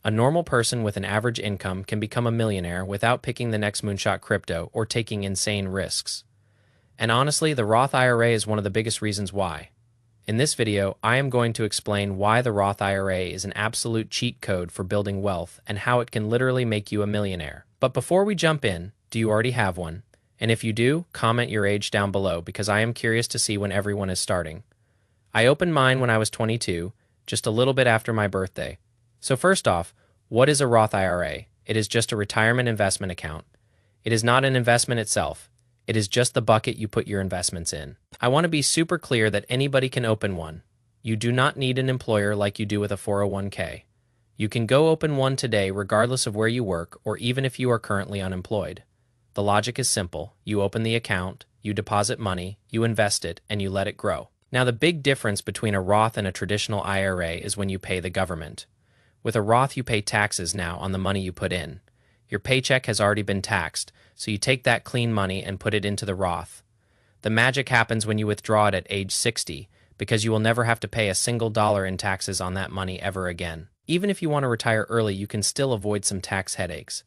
A normal person with an average income can become a millionaire without picking the next moonshot crypto or taking insane risks. And honestly, the Roth IRA is one of the biggest reasons why. In this video, I am going to explain why the Roth IRA is an absolute cheat code for building wealth and how it can literally make you a millionaire. But before we jump in, do you already have one? And if you do, comment your age down below because I am curious to see when everyone is starting. I opened mine when I was 22, just a little bit after my birthday. So first off, what is a Roth IRA? It is just a retirement investment account. It is not an investment itself. It is just the bucket you put your investments in. I want to be super clear that anybody can open one. You do not need an employer like you do with a 401k. You can go open one today regardless of where you work or even if you are currently unemployed. The logic is simple. You open the account, you deposit money, you invest it, and you let it grow. Now, the big difference between a Roth and a traditional IRA is when you pay the government. With a Roth, you pay taxes now on the money you put in. Your paycheck has already been taxed, so you take that clean money and put it into the Roth. The magic happens when you withdraw it at age 60, because you will never have to pay a single dollar in taxes on that money ever again. Even if you want to retire early, you can still avoid some tax headaches,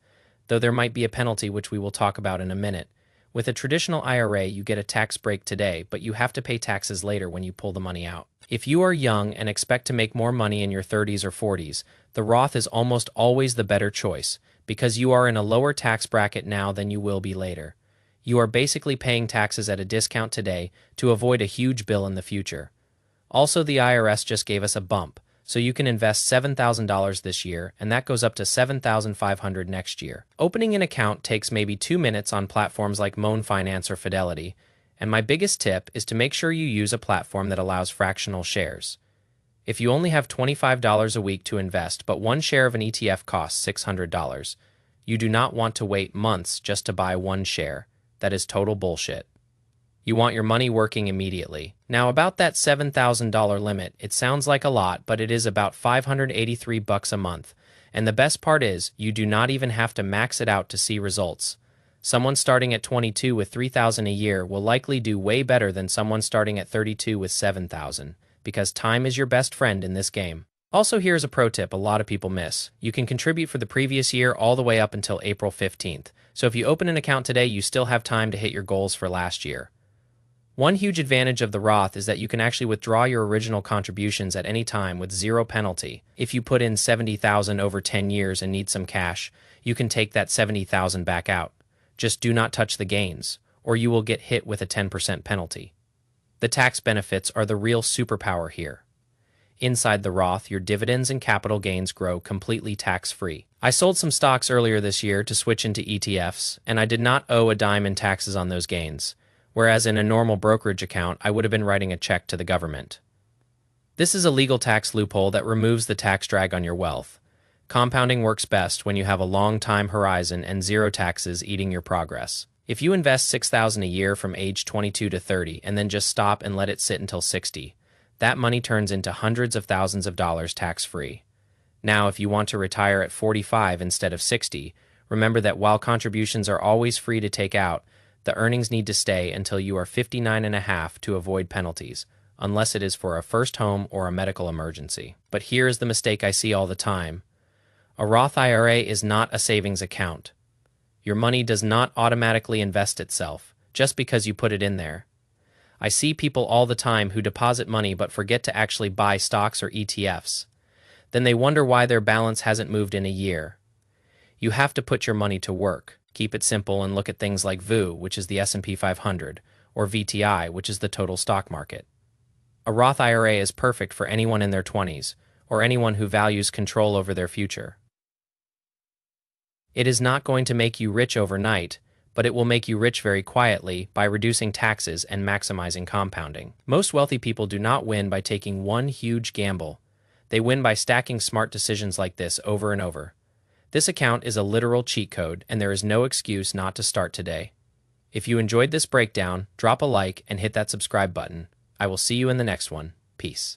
though there might be a penalty which we will talk about in a minute. With a traditional IRA, you get a tax break today, but you have to pay taxes later when you pull the money out. If you are young and expect to make more money in your 30s or 40s, the Roth is almost always the better choice, because you are in a lower tax bracket now than you will be later. You are basically paying taxes at a discount today to avoid a huge bill in the future. Also, the IRS just gave us a bump, so you can invest $7,000 this year, and that goes up to $7,500 next year. Opening an account takes maybe 2 minutes on platforms like Moan Finance or Fidelity, and my biggest tip is to make sure you use a platform that allows fractional shares. If you only have $25 a week to invest, but one share of an ETF costs $600, you do not want to wait months just to buy one share. That is total bullshit. You want your money working immediately. Now, about that $7,000 limit, it sounds like a lot, but it is about $583 a month. And the best part is, you do not even have to max it out to see results. Someone starting at 22 with $3,000 a year will likely do way better than someone starting at 32 with $7,000, because time is your best friend in this game. Also, here's a pro tip a lot of people miss. You can contribute for the previous year all the way up until April 15th. So if you open an account today, you still have time to hit your goals for last year. One huge advantage of the Roth is that you can actually withdraw your original contributions at any time with zero penalty. If you put in $70,000 over 10 years and need some cash, you can take that $70,000 back out. Just do not touch the gains, or you will get hit with a 10% penalty. The tax benefits are the real superpower here. Inside the Roth, your dividends and capital gains grow completely tax-free. I sold some stocks earlier this year to switch into ETFs, and I did not owe a dime in taxes on those gains, whereas in a normal brokerage account, I would have been writing a check to the government. This is a legal tax loophole that removes the tax drag on your wealth. Compounding works best when you have a long time horizon and zero taxes eating your progress. If you invest $6,000 a year from age 22 to 30 and then just stop and let it sit until 60, that money turns into hundreds of thousands of dollars tax-free. Now, if you want to retire at 45 instead of 60, remember that while contributions are always free to take out, the earnings need to stay until you are 59 and a half to avoid penalties, unless it is for a first home or a medical emergency. But here is the mistake I see all the time. A Roth IRA is not a savings account. Your money does not automatically invest itself, just because you put it in there. I see people all the time who deposit money but forget to actually buy stocks or ETFs. Then they wonder why their balance hasn't moved in a year. You have to put your money to work. Keep it simple and look at things like VU, which is the S&P 500, or VTI, which is the total stock market. A Roth IRA is perfect for anyone in their 20s, or anyone who values control over their future. It is not going to make you rich overnight, but it will make you rich very quietly by reducing taxes and maximizing compounding. Most wealthy people do not win by taking one huge gamble. They win by stacking smart decisions like this over and over. This account is a literal cheat code, and there is no excuse not to start today. If you enjoyed this breakdown, drop a like and hit that subscribe button. I will see you in the next one. Peace.